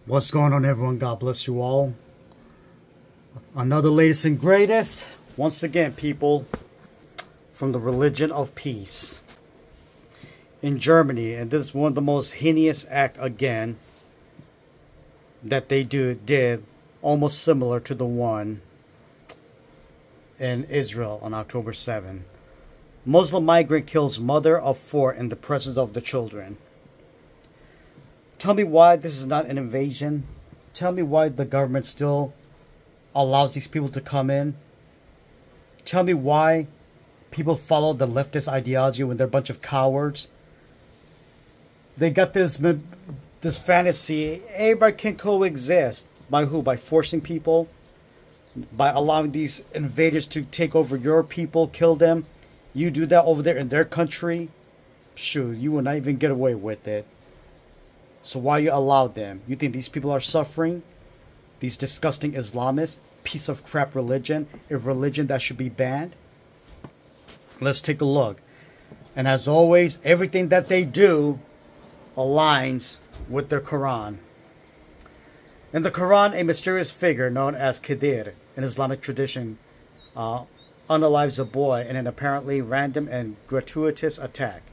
What's going on, everyone? God bless you all. Another latest and greatest. Once again, people, from the religion of peace. In Germany, and this is one of the most heinous act again that they did, almost similar to the one in Israel on October 7. Muslim migrant kills mother of 4 in the presence of the children. Tell me why this is not an invasion. Tell me why the government still allows these people to come in. Tell me why people follow the leftist ideology when they're a bunch of cowards. They got this fantasy. Everybody can coexist. By who? By forcing people? By allowing these invaders to take over your people, kill them? You do that over there in their country? Shoot, you will not even get away with it. So why you allow them? You think these people are suffering? These disgusting Islamists? Piece of crap religion? A religion that should be banned? Let's take a look. And as always, everything that they do aligns with their Quran. In the Quran, a mysterious figure known as Khidir in Islamic tradition unalives a boy in an apparently random and gratuitous attack.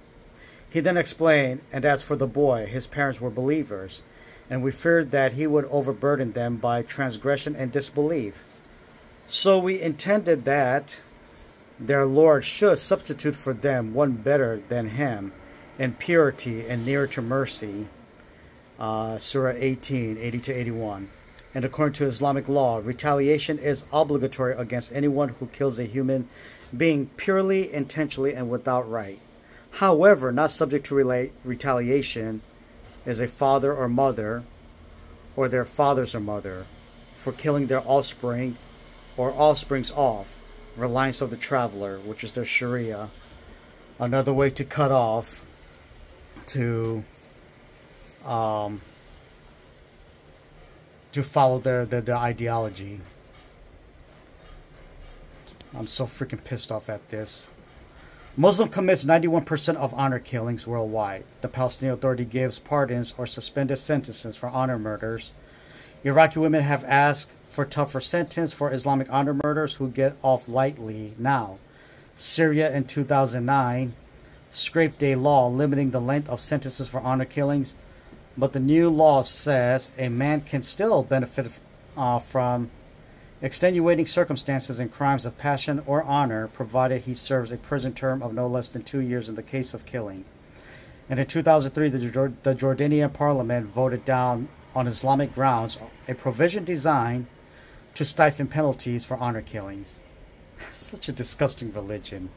He then explained, and as for the boy, his parents were believers, and we feared that he would overburden them by transgression and disbelief. So we intended that their Lord should substitute for them one better than him in purity and nearer to mercy. Surah 18, 80-81. And according to Islamic law, retaliation is obligatory against anyone who kills a human being purely, intentionally, and without right. However, not subject to retaliation is a father or mother, or their fathers or mother, for killing their offspring or offsprings off, reliance of the traveler, which is their Sharia. Another way to cut off, to follow their ideology. I'm so freaking pissed off at this. Muslim commits 91% of honor killings worldwide. The Palestinian Authority gives pardons or suspended sentences for honor murders. Iraqi women have asked for tougher sentence for Islamic honor murders who get off lightly now. Syria in 2009 scraped a law limiting the length of sentences for honor killings, but the new law says a man can still benefit from extenuating circumstances in crimes of passion or honor, provided he serves a prison term of no less than 2 years in the case of killing. And in 2003, the Jordanian parliament voted down, on Islamic grounds, a provision designed to stifle penalties for honor killings. Such a disgusting religion.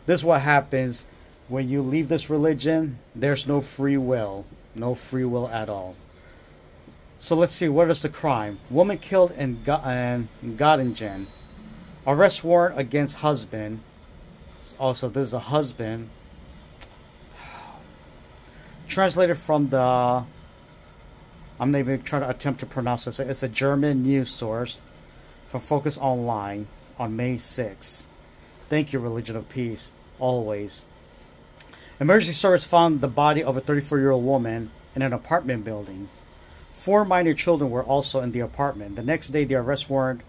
This is what happens when you leave this religion. There's no free will. No free will at all. So let's see, what is the crime? Woman killed in Göttingen. Arrest warrant against husband. Also, this is a husband. Translated from the... I'm not even trying to attempt to pronounce this. It's a German news source from Focus Online on May 6th. Thank you, Religion of Peace. Always. Emergency service found the body of a 34-year-old woman in an apartment building. 4 minor children were also in the apartment. The next day, the arrest warrant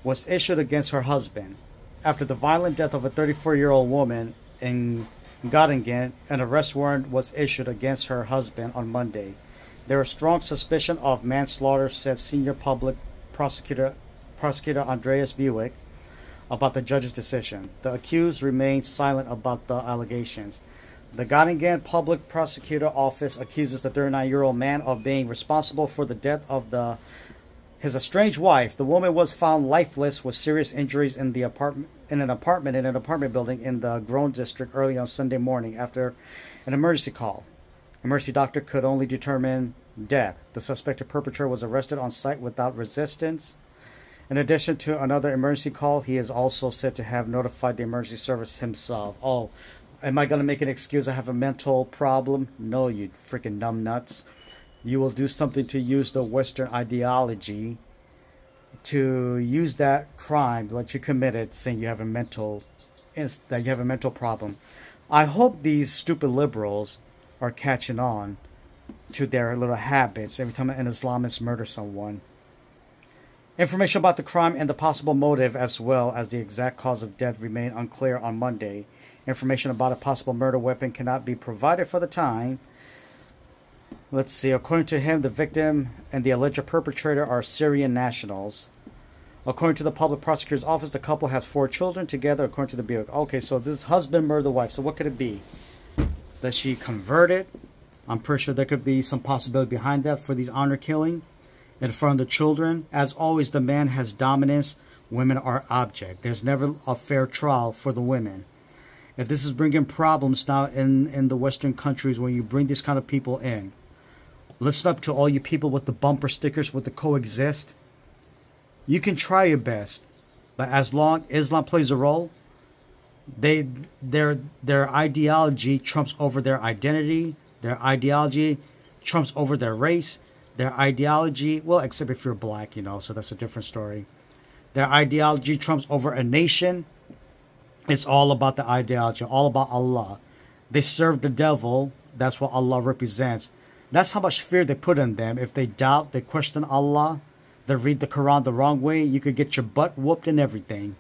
was issued against her husband. After the violent death of a 34-year-old woman in Göttingen, an arrest warrant was issued against her husband on Monday. There was strong suspicion of manslaughter, said senior public prosecutor Andreas Buick about the judge's decision. The accused remained silent about the allegations. The Göttingen Public Prosecutor Office accuses the 39-year-old man of being responsible for the death of his estranged wife. The woman was found lifeless with serious injuries in an apartment building in the Groen district early on Sunday morning after an emergency call. Emergency doctor could only determine death. The suspected perpetrator was arrested on site without resistance. In addition to another emergency call, he is also said to have notified the emergency service himself. Oh, am I going to make an excuse? I have a mental problem? No, you freaking numbnuts. You will do something to use the Western ideology to use that crime, what you committed, saying you have a mental problem. I hope these stupid liberals are catching on to their little habits every time an Islamist murders someone. Information about the crime and the possible motive as well as the exact cause of death remain unclear on Monday. Information about a possible murder weapon cannot be provided for the time. Let's see. According to him, the victim and the alleged perpetrator are Syrian nationals. According to the public prosecutor's office, the couple has 4 children together, according to the Bureau. Okay, so this husband murdered the wife. So what could it be? That she converted? I'm pretty sure there could be some possibility behind that for these honor killing in front of the children. As always, the man has dominance. Women are object. There's never a fair trial for the women. If this is bringing problems now in the Western countries when you bring these kind of people in, listen up to all you people with the bumper stickers with the coexist. You can try your best, but as long Islam plays a role, their ideology trumps over their identity. Their ideology trumps over their race. Their ideology, well, except if you're black, you know, so that's a different story. Their ideology trumps over a nation. It's all about the ideology, all about Allah. They serve the devil. That's what Allah represents. That's how much fear they put in them. If they doubt, they question Allah, they read the Quran the wrong way, you could get your butt whooped and everything.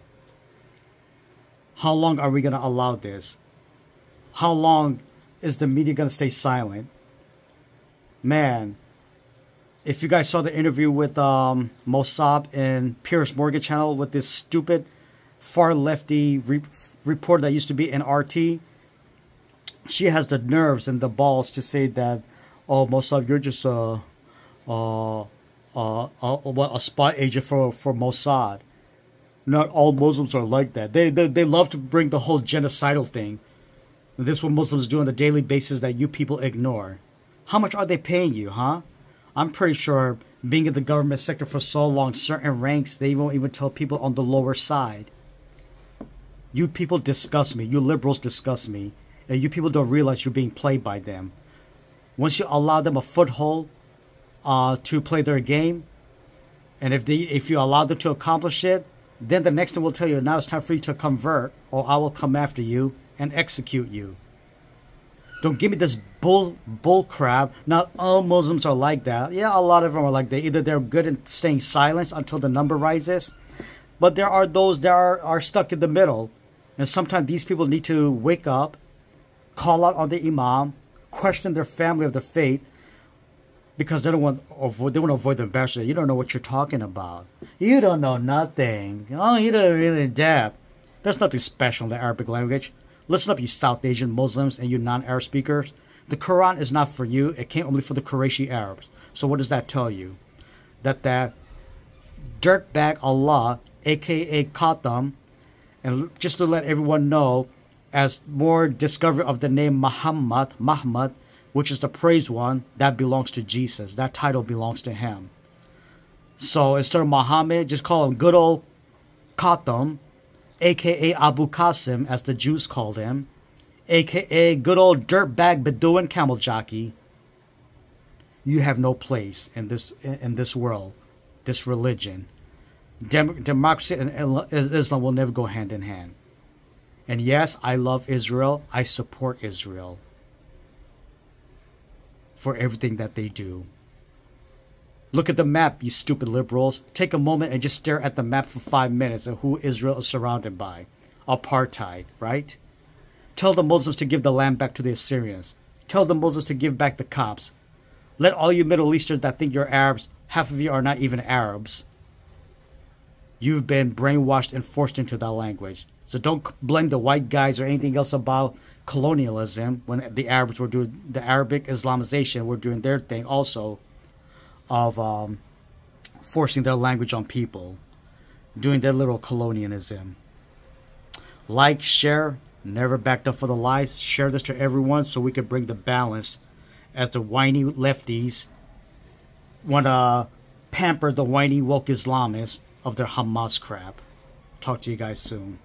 How long are we going to allow this? How long is the media going to stay silent? Man, if you guys saw the interview with Mossab and Piers Morgan channel with this stupid far lefty reporter that used to be in RT, she has the nerves and the balls to say that, oh, Mossab, you're just a spy agent for Mossad. Not all Muslims are like that. They love to bring the whole genocidal thing. This is what Muslims do on a daily basis that you people ignore. How much are they paying you, huh? I'm pretty sure being in the government sector for so long, certain ranks, they won't even tell people on the lower side. You people disgust me. You liberals disgust me. And you people don't realize you're being played by them. Once you allow them a foothold to play their game, and if you allow them to accomplish it, then the next thing will tell you, now it's time for you to convert, or I will come after you and execute you. Don't give me this bull crap. Not all Muslims are like that. Yeah, a lot of them are like that. Either they're good at staying silent until the number rises, but there are those that are stuck in the middle. And sometimes these people need to wake up, call out on the imam, question their family of the faith, because they want to avoid the embarrassment. You don't know what you're talking about. You don't know nothing. Oh, you don't really adapt. There's nothing special in the Arabic language. Listen up, you South Asian Muslims and you non-Arab speakers. The Quran is not for you. It came only for the Qurayshi Arabs. So what does that tell you? That dirtbag Allah, a.k.a. Khatam, and just to let everyone know, as more discovery of the name Muhammad, which is the praised one, that belongs to Jesus. That title belongs to him. So instead of Muhammad, just call him good old Khatam, a.k.a. Abu Qasim, as the Jews called him, a.k.a. good old dirtbag Bedouin camel jockey. You have no place in this world, this religion. Democracy and Islam will never go hand in hand. And yes, I love Israel. I support Israel for everything that they do. Look at the map, you stupid liberals. Take a moment and just stare at the map for 5 minutes of who Israel is surrounded by. Apartheid, right? Tell the Muslims to give the land back to the Assyrians. Tell the Muslims to give back the Copts. Let all you Middle Easterns that think you're Arabs, half of you are not even Arabs. You've been brainwashed and forced into that language. So don't blame the white guys or anything else about colonialism when the Arabs were doing the Arabic Islamization, were doing their thing also of forcing their language on people, doing their little colonialism. Like, share, never backed up for the lies. Share this to everyone so we can bring the balance, as the whiny lefties want to pamper the whiny woke Islamists of their Hamas crap. Talk to you guys soon.